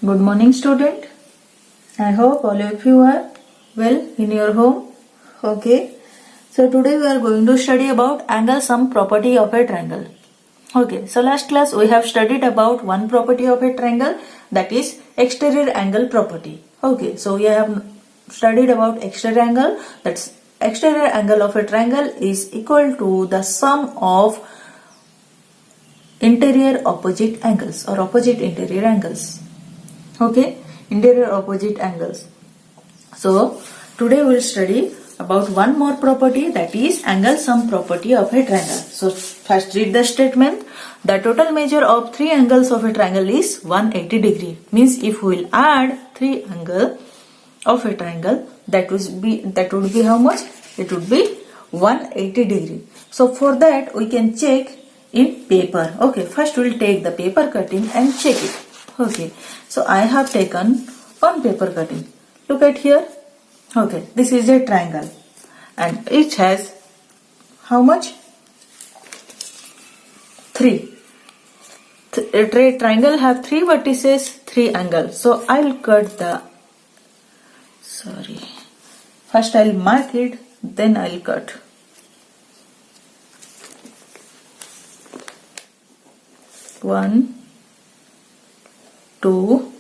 Good morning, student. I hope all of you are well in your home. Okay. So today we are going to study about angle sum property of a triangle. Okay. So last class we have studied about one property of a triangle, that is exterior angle property. Okay. So we have studied about exterior angle. That's exterior angle of a triangle is equal to the sum of interior opposite angles or opposite interior angles. Okay, interior opposite angles. So today we will study about one more property, that is angle sum property of a triangle. So first read the statement. The total measure of three angles of a triangle is 180 degree. Means if we will add three angles of a triangle, that would be how much? It would be 180 degree. So for that we can check in paper. Okay, first we will take the paper cutting and check it. Okay, so I have taken one paper cutting. Look at here. Okay, this is a triangle and it has how much? 3. A triangle have 3 vertices, 3 angles. So I'll cut the, first I'll mark it, then I'll cut. One, 2,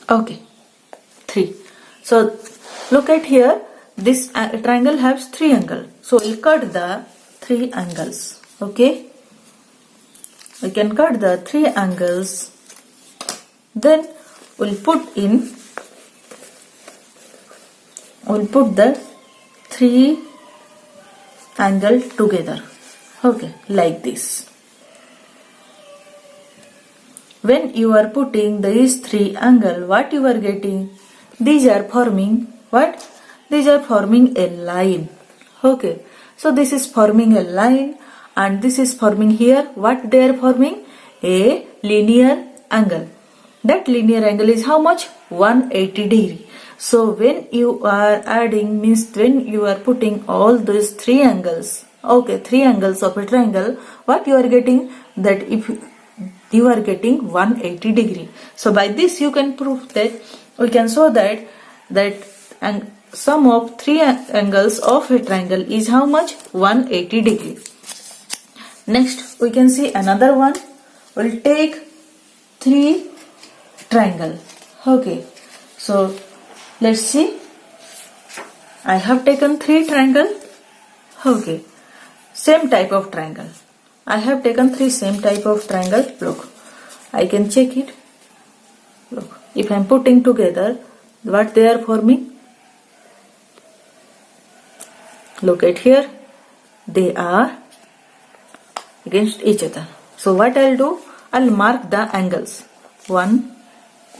okay, 3. So look at here, this triangle has 3 angles. So we'll cut the 3 angles. Okay, we can cut the 3 angles. Then we'll put the 3 angle together. Okay, like this. When you are putting these 3 angle, what you are getting? These are forming what? These are forming a line. Okay, so this is forming a line and this is forming here. What they are forming? A linear angle. That linear angle is how much? 180 degree. So when you are adding, means when you are putting all those 3 angles, okay, 3 angles of a triangle, what you are getting? That if you are getting 180 degree. So by this you can prove that, we can show that sum of 3 angles of a triangle is how much? 180 degree. Next we can see another one. We'll take 3 triangle. Okay, so let's see. I have taken 3 triangle. Okay, same type of triangle. I have taken 3 same type of triangle. Look, I can check it. Look, if I am putting together, what they are forming? Look at here, they are against each other. So what I'll do? I'll mark the angles. 1,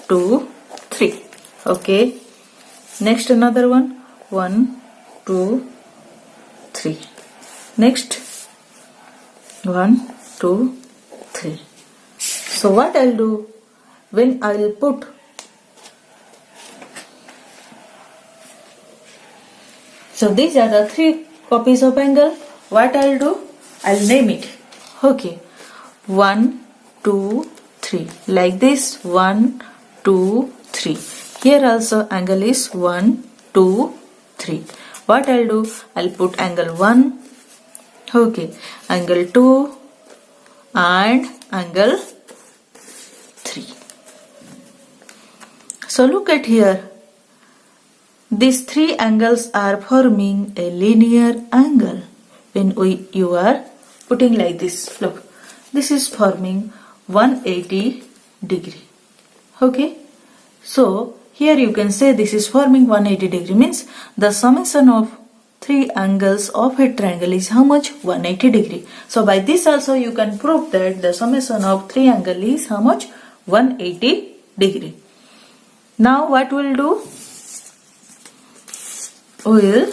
2, 3. Okay. Next another one. 1, 2, 3. Next 1, 2, 3. So what I'll do? When I'll put these are the 3 copies of angle. What I'll do? I'll name it. Okay. 1, 2, 3. Like this. 1, 2, 3. Here also angle is 1, 2, 3. What I'll do? I'll put angle 1. Okay. Angle 2 and angle 3. So look at here. These 3 angles are forming a linear angle. When you are putting like this, look, this is forming 180 degree. Okay, so here you can say this is forming 180 degree, means the summation of 3 angles of a triangle is how much? 180 degree. So by this also you can prove that the summation of 3 angle is how much? 180 degree. Now what we'll do? We'll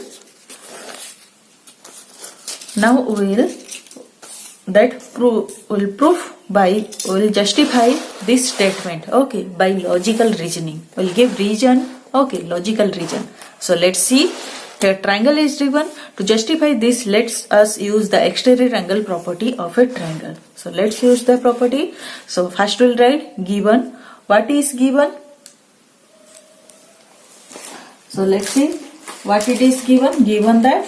will justify this statement, okay, by logical reasoning. We'll give reason, okay, logical reason. So let's see. Here triangle is given. To justify this, let's us use the exterior angle property of a triangle. So let's use the property. So first we'll write given. What is given? So let's see what it is given. Given that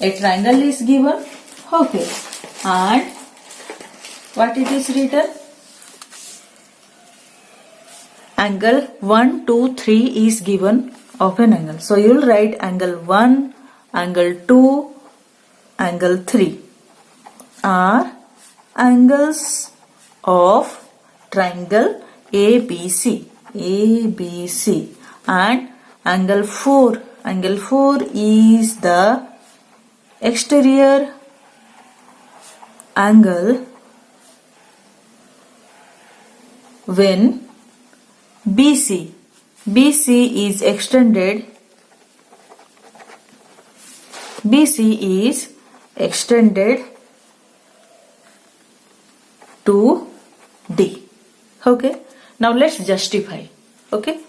a triangle is given, okay, and what it is written? Angle 1, 2, 3 is given of an angle. So you will write angle 1, angle 2, angle 3 are angles of triangle ABC. ABC. And angle 4. Angle 4 is the exterior angle when BC is extended to D. Okay. Now let's justify. Okay.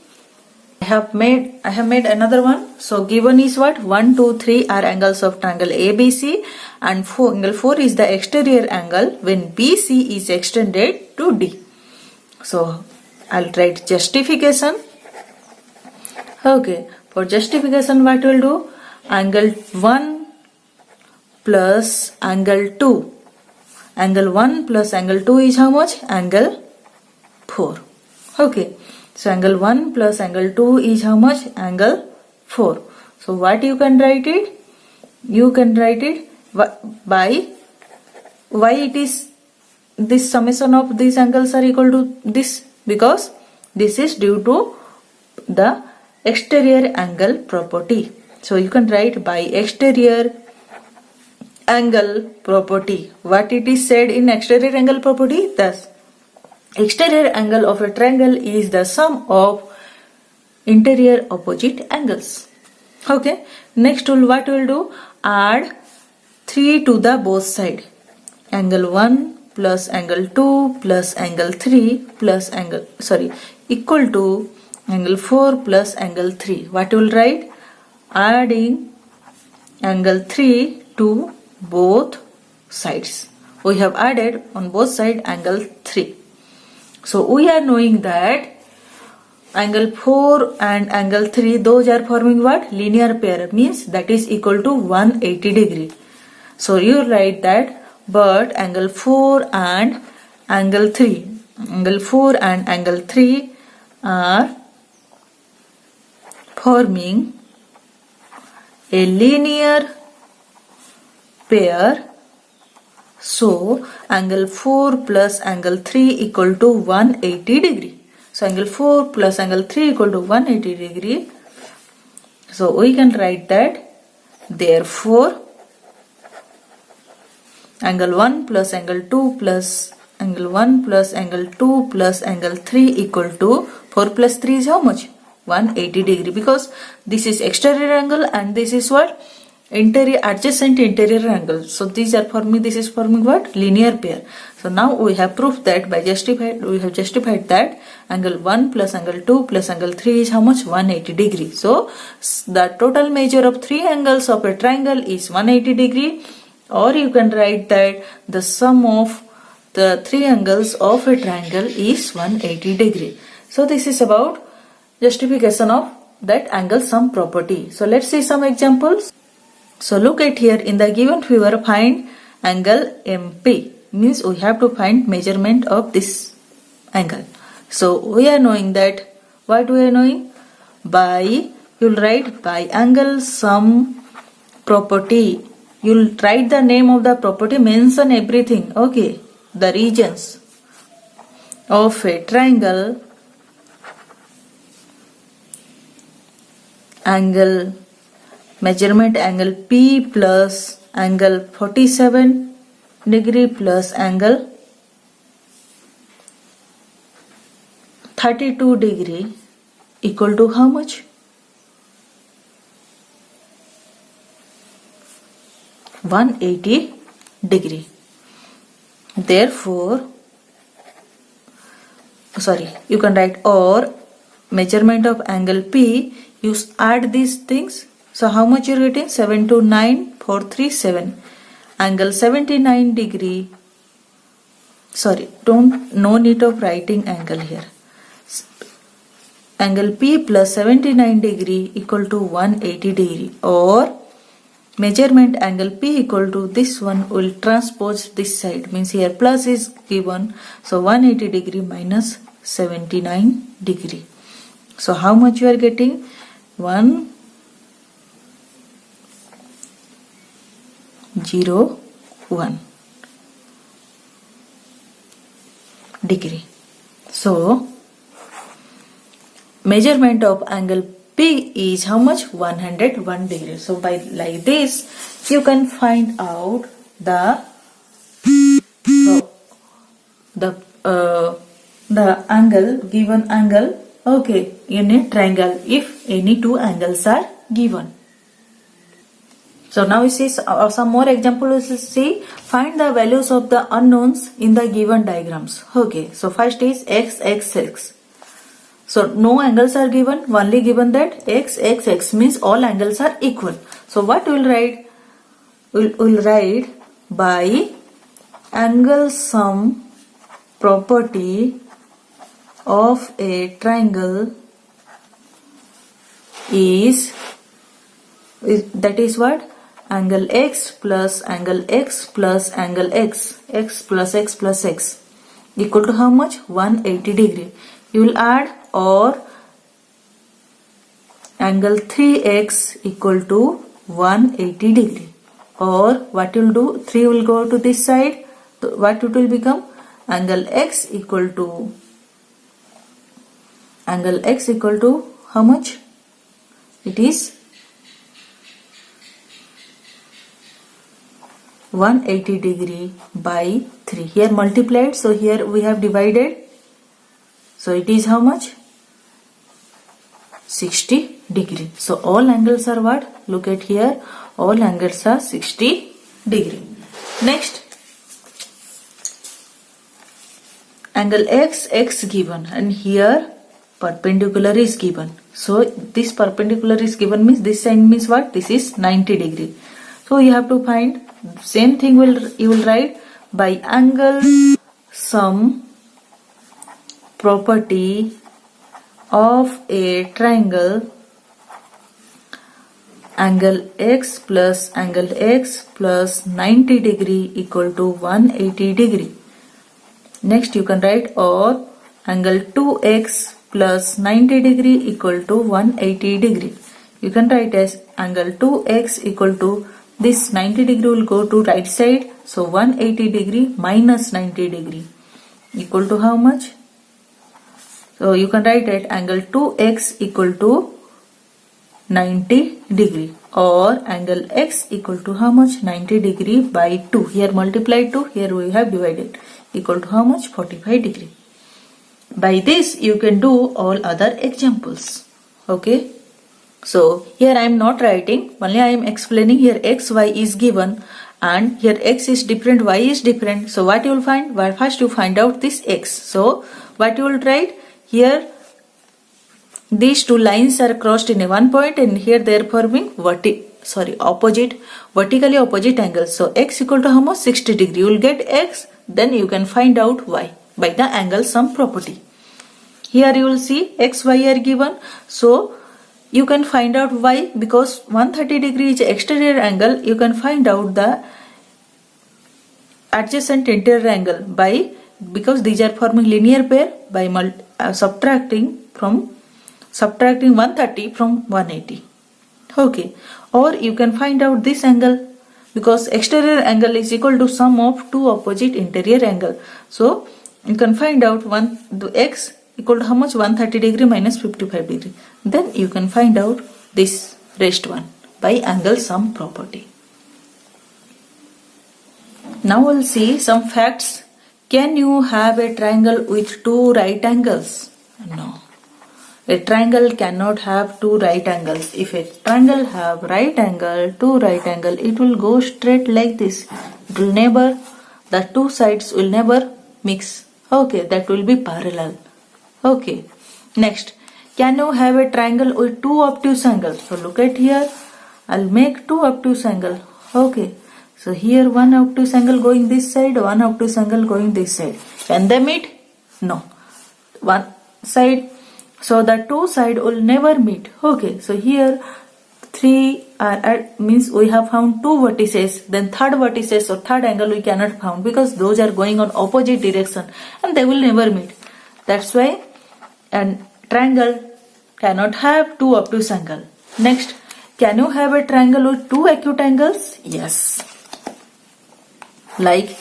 I have made another one. So given is what? 1, 2, 3 are angles of triangle ABC, and angle 4 is the exterior angle when BC is extended to D. So I'll write justification. Okay, for justification what we'll do? Angle 1 plus angle 2. Angle 1 plus angle 2 is how much? Angle 4. Okay, so angle 1 plus angle 2 is how much? Angle 4. So what you can write it? You can write it by why it is this summation of these angles are equal to this, because this is due to the exterior angle property. So you can write by exterior angle property. What it is said in exterior angle property? Thus, exterior angle of a triangle is the sum of interior opposite angles. Okay. Next what we'll do? Add 3 to the both side. Angle 1 plus angle 2 plus angle 3 plus equal to angle 4 plus angle 3. What will write? Adding angle 3 to both sides. We have added on both sides angle 3. So we are knowing that angle 4 and angle 3, those are forming what? Linear pair, means that is equal to 180 degree. So you write that, but angle 4 and angle 3 are forming a linear pair. So angle 4 plus angle 3 equal to 180 degree. So angle 4 plus angle 3 equal to 180 degree. So we can write that, therefore angle 1 plus angle 2 plus angle 1 plus angle 2 plus angle 3 equal to 4 plus 3 is how much? 180 degree, because this is exterior angle and this is what? Adjacent interior angle. So these are forming, this is forming what? Linear pair. So now we have proved that we have justified that angle 1 plus angle 2 plus angle 3 is how much? 180 degree. So the total measure of three angles of a triangle is 180 degree, or you can write that the sum of the three angles of a triangle is 180 degree. So this is about justification of that angle sum property. So let's see some examples. So look at here, in the given figure find angle MP, means we have to find measurement of this angle. So we are knowing that, what we are knowing? By, you'll write by angle sum property. You'll write the name of the property, mention everything, okay, the regions of a triangle, angle measurement angle P plus angle 47 degree plus angle 32 degree equal to how much? 180 degree. Therefore, you can write or measurement of angle P, you add these things. So how much you're getting? 729,437. Angle 79 degree. No need of writing angle here. Angle P plus 79 degree equal to 180 degree, or measurement angle P equal to this one will transpose this side, means here plus is given, so 180 degree minus 79 degree. So how much you are getting? 101 degree. So measurement of angle P is how much? 101 degree. So by like this you can find out the angle, given angle, okay, in a triangle if any two angles are given. So now we see some more examples. See, find the values of the unknowns in the given diagrams. Okay, so first is x, x, x. So no angles are given, only given that x, x, x, means all angles are equal. So what we will write? We'll write by angle sum property of a triangle is that is what? Angle x plus angle x plus angle x, x plus x plus x equal to how much? 180 degree. You will add or angle 3x equal to 180 degree, or what you will do? 3 will go to this side. So what it will become? Angle x equal to how much? It is 180 degree by 3. Here multiplied, so here we have divided. So it is how much? 60 degree. So all angles are what? Look at here. All angles are 60 degree. Next, angle x, x given, and here perpendicular is given. So this perpendicular is given means this side means what? This is 90 degree. So you have to find same thing. You will write by angle sum property of a triangle, angle x plus 90 degree equal to 180 degree. Next you can write or angle 2x plus 90 degree equal to 180 degree. You can write as angle 2x equal to this 90 degree will go to right side, so 180 degree minus 90 degree equal to how much? So you can write it angle 2x equal to 90 degree, or angle x equal to how much? 90 degree by 2. Here multiplied 2, here we have divided, equal to how much? 45 degree. By this you can do all other examples. Okay. So here I am not writing, only I am explaining. Here x, y is given and here x is different, y is different. So what you will find? Well, first you find out this x. So what you will write? Here these two lines are crossed in a one point and here they are forming vertically opposite angles. So x equal to how much? 60 degree. You will get x, then you can find out y by the angle sum property. Here you will see x, y are given. So you can find out y, because 130 degree is exterior angle. You can find out the adjacent interior angle by, because these are forming linear pair, by subtracting 130 from 180. Okay. Or you can find out this angle, because exterior angle is equal to sum of two opposite interior angle. So you can find out the x equal to how much? 130 degree minus 55 degree. Then you can find out this rest one by angle sum property. Now we'll see some facts. Can you have a triangle with two right angles? No. A triangle cannot have two right angles. If a triangle have right angle, two right angle, it will go straight like this. It will never the two sides will never mix. Okay, that will be parallel. Okay, next, can you have a triangle with two obtuse angles? So look at here, I'll make two obtuse angles. Okay, so here one obtuse angle going this side, one obtuse angle going this side. Can they meet? No. One side, so the two side will never meet. Okay, so here three means we have found two vertices, then third vertices or third angle we cannot found because those are going on opposite direction and they will never meet. That's why a triangle cannot have two obtuse angle. Next, can you have a triangle with two acute angles? Yes. Like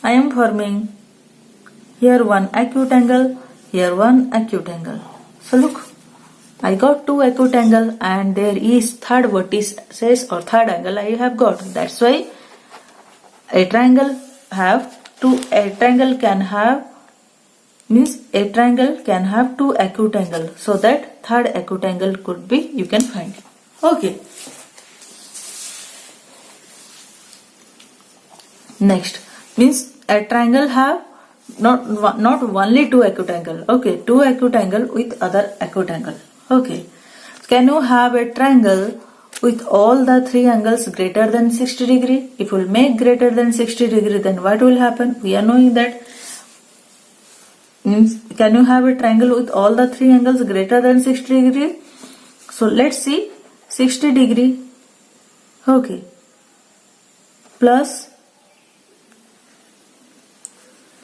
I am forming here one acute angle, here one acute angle. So look, I got two acute angle and there is third vertices or third angle I have got. That's why a triangle can have two acute angle. So that third acute angle could be, you can find. Okay. Next, means a triangle have not only two acute angle. Okay, two acute angle with other acute angle. Okay, can you have a triangle with all the three angles greater than 60 degree? If we will make greater than 60 degree, then what will happen? We are knowing that. Means, can you have a triangle with all the three angles greater than 60 degree? So let's see, 60 degree. Okay, plus,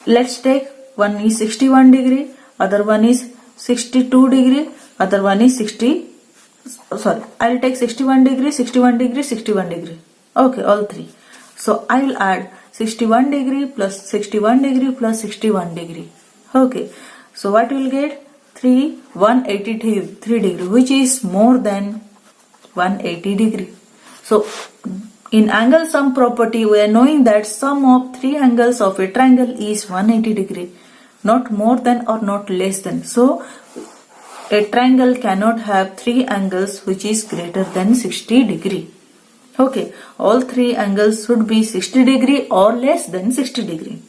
let's take one is 61 degree, other one is 62 degree, other one is I'll take 61 degree, 61 degree, 61 degree. Okay, all three. So I will add 61 degree plus 61 degree plus 61 degree. Okay, so what we will get? 183 degree, which is more than 180 degree. So in angle sum property, we are knowing that sum of three angles of a triangle is 180 degree, not more than or not less than. So a triangle cannot have three angles which is greater than 60 degree. Okay, all three angles should be 60 degree or less than 60 degree.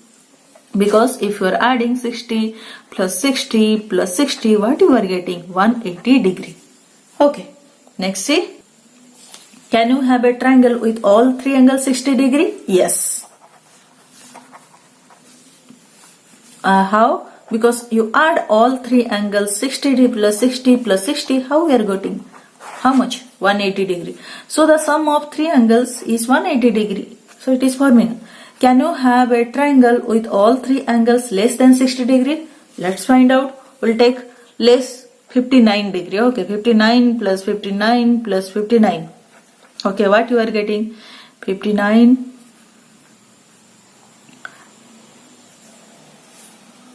Because if you are adding 60 plus 60 plus 60, what you are getting? 180 degree. Okay, next see. Can you have a triangle with all three angles 60 degree? Yes. How? Because you add all three angles 60 degree plus 60 plus 60, how we are getting? How much? 180 degree. So the sum of three angles is 180 degree. So it is forming. Can you have a triangle with all three angles less than 60 degree? Let's find out. We'll take less 59 degree. Okay, 59 plus 59 plus 59. Okay, what you are getting? 59.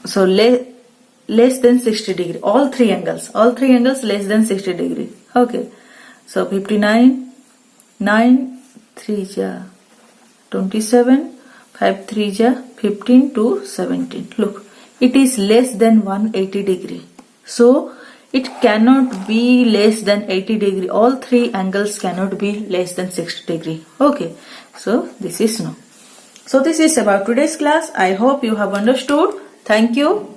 So less than 60 degree. All three angles less than 60 degree. Okay, so 59, 9, 3 ja 27, 5 3 ja 15 to 17. Look, it is less than 180 degree. So it cannot be less than 80 degree. All three angles cannot be less than 60 degree. Okay, so this is no. So this is about today's class. I hope you have understood. Thank you.